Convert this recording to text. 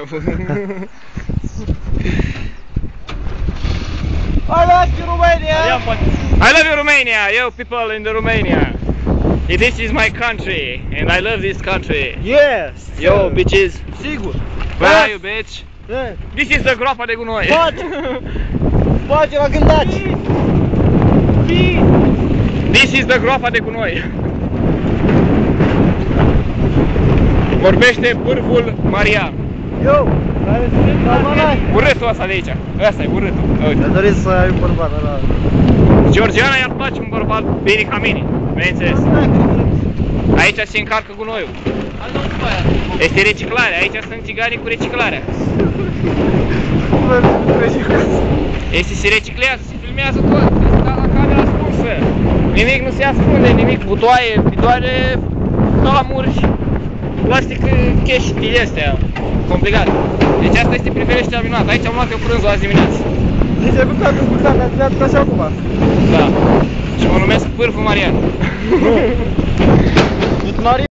I love you, Romania! I love you, Romania! Yo, people in the Romania! This is my country, and I love this country. Yes! Yo, bitches! Sigur! Where are you, bitch? Yeah. This is the groapa de gunoi. Bage la gândaci! This is the groapa de gunoi. Vorbește bârful Marian. Eu! Care sunt calmanaș! Urâtul ăsta de aici. Ăsta e urâtul. Mi-a dorit să ai un bărbat ăla. Georgiana i-ar place un bărbat bine ca mine. Bineînțeles. Aici se încarcă gunoiul. Este reciclarea. Aici sunt țiganii cu reciclarea. Este se reciclează, se filmează tot. Se stă la camera ascunsă. Nimic nu se ascunde, nimic. Butoaie, bidoare, tamuri, plastic, chestii astea. Complicat. Deci asta este preferiștea minunată. Aici am luat eu prânzul azi dimineață. Deci ai bucat cu bucat, ați luat așa acum. Da. Și mă numesc Pârful Marian. Marian.